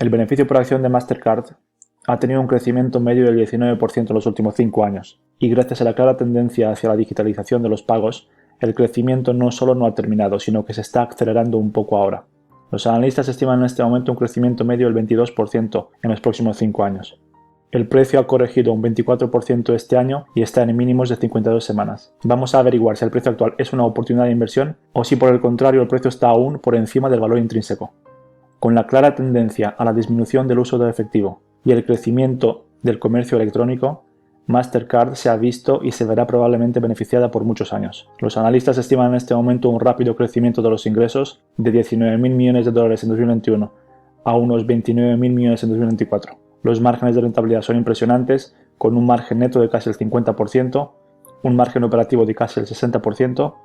El beneficio por acción de Mastercard ha tenido un crecimiento medio del 19% en los últimos 5 años, y gracias a la clara tendencia hacia la digitalización de los pagos, el crecimiento no solo no ha terminado, sino que se está acelerando un poco ahora. Los analistas estiman en este momento un crecimiento medio del 22% en los próximos 5 años. El precio ha corregido un 24% este año y está en mínimos de 52 semanas. Vamos a averiguar si el precio actual es una oportunidad de inversión o si por el contrario el precio está aún por encima del valor intrínseco. Con la clara tendencia a la disminución del uso del efectivo y el crecimiento del comercio electrónico, Mastercard se ha visto y se verá probablemente beneficiada por muchos años. Los analistas estiman en este momento un rápido crecimiento de los ingresos de 19.000 millones de dólares en 2021 a unos 29.000 millones en 2024. Los márgenes de rentabilidad son impresionantes, con un margen neto de casi el 50%, un margen operativo de casi el 60%,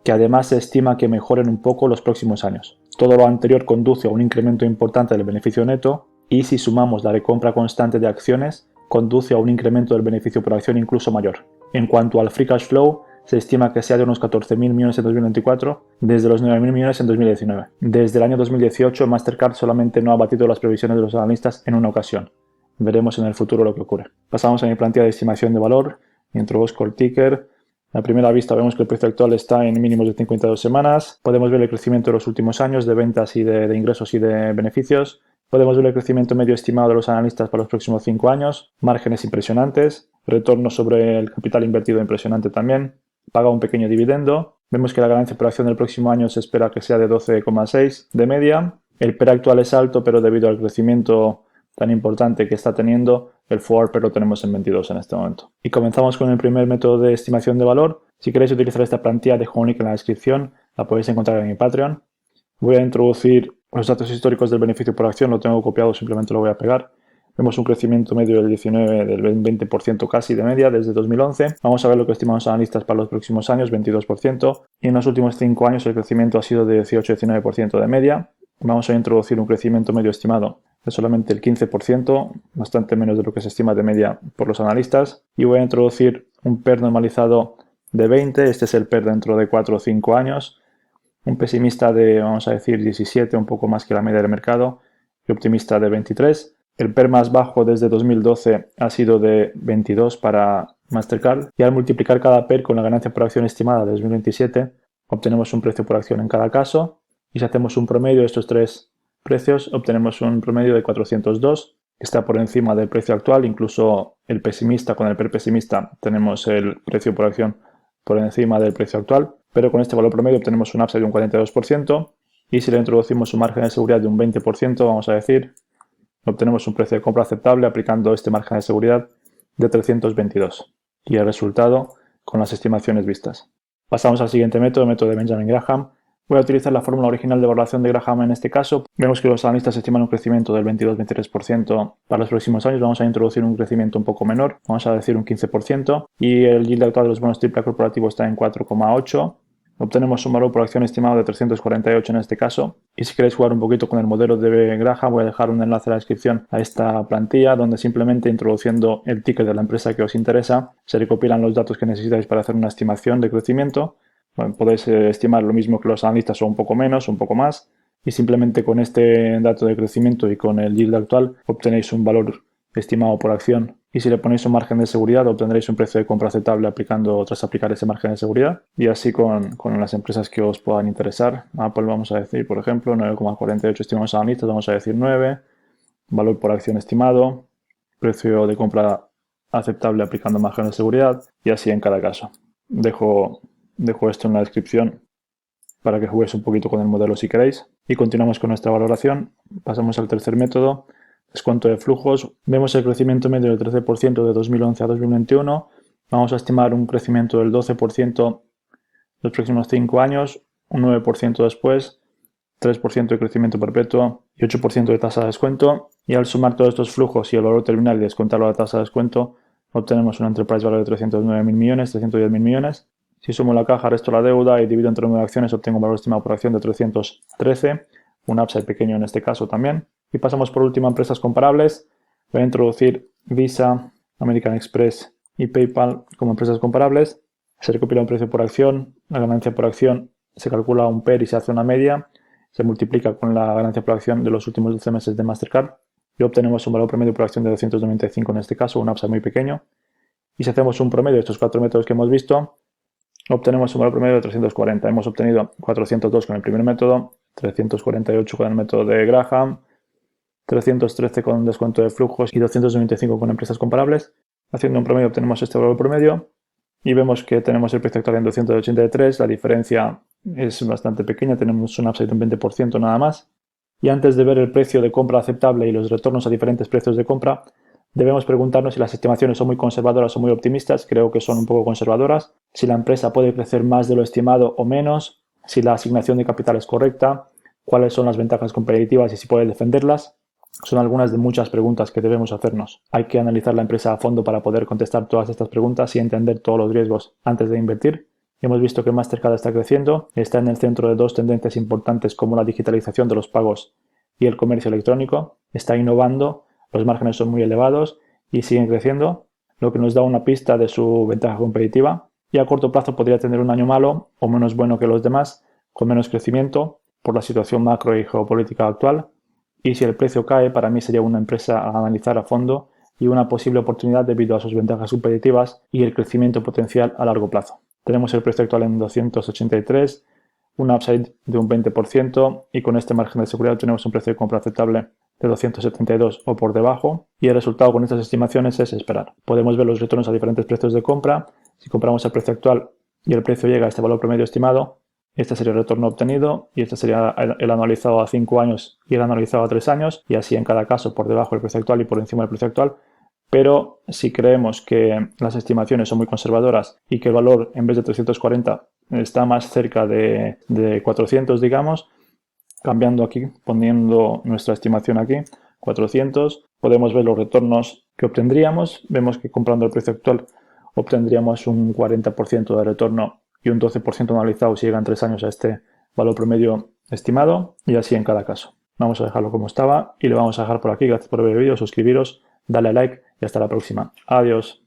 que además se estima que mejoren un poco los próximos años. Todo lo anterior conduce a un incremento importante del beneficio neto y si sumamos la recompra constante de acciones, conduce a un incremento del beneficio por acción incluso mayor. En cuanto al free cash flow, se estima que sea de unos 14.000 millones en 2024, desde los 9.000 millones en 2019. Desde el año 2018, Mastercard solamente no ha batido las previsiones de los analistas en una ocasión. Veremos en el futuro lo que ocurre. Pasamos a mi plantilla de estimación de valor. Introduzco el ticker. A primera vista vemos que el precio actual está en mínimos de 52 semanas. Podemos ver el crecimiento de los últimos años de ventas y de ingresos y de beneficios. Podemos ver el crecimiento medio estimado de los analistas para los próximos 5 años, márgenes impresionantes, retorno sobre el capital invertido impresionante también, paga un pequeño dividendo. Vemos que la ganancia por acción del próximo año se espera que sea de 12,6 de media. El PER actual es alto, pero debido al crecimiento tan importante que está teniendo, el forward PER lo tenemos en 22 en este momento. Y comenzamos con el primer método de estimación de valor. Si queréis utilizar esta plantilla, dejo un link en la descripción, la podéis encontrar en mi Patreon. Voy a introducir los datos históricos del beneficio por acción, lo tengo copiado, simplemente lo voy a pegar. Vemos un crecimiento medio del 19, del 20% casi de media desde 2011. Vamos a ver lo que estiman los analistas para los próximos años, 22%. Y en los últimos 5 años el crecimiento ha sido de 18-19% de media. Vamos a introducir un crecimiento medio estimado de solamente el 15%, bastante menos de lo que se estima de media por los analistas. Y voy a introducir un PER normalizado de 20. Este es el PER dentro de 4 o 5 años. Un pesimista de, vamos a decir, 17, un poco más que la media del mercado, y optimista de 23. El PER más bajo desde 2012 ha sido de 22 para Mastercard, y al multiplicar cada PER con la ganancia por acción estimada de 2027, obtenemos un precio por acción en cada caso, y si hacemos un promedio de estos tres precios, obtenemos un promedio de 402, que está por encima del precio actual. Incluso el pesimista, con el PER pesimista, tenemos el precio por acción por encima del precio actual, pero con este valor promedio obtenemos un upside de un 42%, y si le introducimos un margen de seguridad de un 20%, vamos a decir, obtenemos un precio de compra aceptable aplicando este margen de seguridad de 322, y el resultado con las estimaciones vistas. Pasamos al siguiente método, el método de Benjamin Graham. Voy a utilizar la fórmula original de valoración de Graham en este caso. Vemos que los analistas estiman un crecimiento del 22-23% para los próximos años. Vamos a introducir un crecimiento un poco menor, vamos a decir un 15%, y el yield actual de los bonos AAA corporativos está en 4,8. Obtenemos un valor por acción estimado de 348 en este caso. Y si queréis jugar un poquito con el modelo de Graham, voy a dejar un enlace en la descripción a esta plantilla, donde simplemente introduciendo el ticket de la empresa que os interesa, se recopilan los datos que necesitáis para hacer una estimación de crecimiento. Bueno, podéis estimar lo mismo que los analistas o un poco menos, un poco más, y simplemente con este dato de crecimiento y con el yield actual obtenéis un valor estimado por acción, y si le ponéis un margen de seguridad obtendréis un precio de compra aceptable tras aplicar ese margen de seguridad, y así con las empresas que os puedan interesar. Apple, vamos a decir, por ejemplo, 9,48 estimamos a analistas, vamos a decir 9, valor por acción estimado, precio de compra aceptable aplicando margen de seguridad, y así en cada caso. Dejo esto en la descripción para que juguéis un poquito con el modelo si queréis. Y continuamos con nuestra valoración. Pasamos al tercer método, descuento de flujos. Vemos el crecimiento medio del 13% de 2011 a 2021. Vamos a estimar un crecimiento del 12% los próximos 5 años, un 9% después, 3% de crecimiento perpetuo y 8% de tasa de descuento. Y al sumar todos estos flujos y el valor terminal y descontarlo a la tasa de descuento, obtenemos un enterprise value de 309.000 millones, 310.000 millones. Si sumo la caja, resto la deuda y divido entre el número de acciones, obtengo un valor estimado por acción de 313, un upside pequeño en este caso también. Y pasamos por último a empresas comparables. Voy a introducir Visa, American Express y PayPal como empresas comparables. Se recopila un precio por acción, la ganancia por acción se calcula un PER y se hace una media. se multiplica con la ganancia por acción de los últimos 12 meses de Mastercard y obtenemos un valor promedio por acción de 295 en este caso, un upside muy pequeño. Y si hacemos un promedio de estos 4 métodos que hemos visto, obtenemos un valor promedio de 340. Hemos obtenido 402 con el primer método, 348 con el método de Graham, 313 con un descuento de flujos y 295 con empresas comparables. Haciendo un promedio obtenemos este valor promedio y vemos que tenemos el precio actual en 283. La diferencia es bastante pequeña, tenemos un upside de un 20% nada más. Y antes de ver el precio de compra aceptable y los retornos a diferentes precios de compra, debemos preguntarnos si las estimaciones son muy conservadoras o muy optimistas. Creo que son un poco conservadoras. Si la empresa puede crecer más de lo estimado o menos, si la asignación de capital es correcta, cuáles son las ventajas competitivas y si puede defenderlas. Son algunas de muchas preguntas que debemos hacernos. Hay que analizar la empresa a fondo para poder contestar todas estas preguntas y entender todos los riesgos antes de invertir. Hemos visto que Mastercard está creciendo, está en el centro de dos tendencias importantes como la digitalización de los pagos y el comercio electrónico. Está innovando, los márgenes son muy elevados y siguen creciendo, lo que nos da una pista de su ventaja competitiva. Y a corto plazo podría tener un año malo o menos bueno que los demás, con menos crecimiento por la situación macro y geopolítica actual. Y si el precio cae, para mí sería una empresa a analizar a fondo y una posible oportunidad debido a sus ventajas competitivas y el crecimiento potencial a largo plazo. Tenemos el precio actual en 283, un upside de un 20% y con este margen de seguridad tenemos un precio de compra aceptable de 272 o por debajo y el resultado con estas estimaciones es esperar. Podemos ver los retornos a diferentes precios de compra. Si compramos el precio actual y el precio llega a este valor promedio estimado, este sería el retorno obtenido y este sería el anualizado a 5 años y el anualizado a 3 años y así en cada caso por debajo del precio actual y por encima del precio actual. Pero si creemos que las estimaciones son muy conservadoras y que el valor en vez de 340 está más cerca de 400, digamos, cambiando aquí, poniendo nuestra estimación aquí, 400, podemos ver los retornos que obtendríamos. Vemos que comprando el precio actual obtendríamos un 40% de retorno y un 12% anualizado si llegan 3 años a este valor promedio estimado y así en cada caso. Vamos a dejarlo como estaba y lo vamos a dejar por aquí. Gracias por ver el vídeo, suscribiros, dale a like y hasta la próxima. Adiós.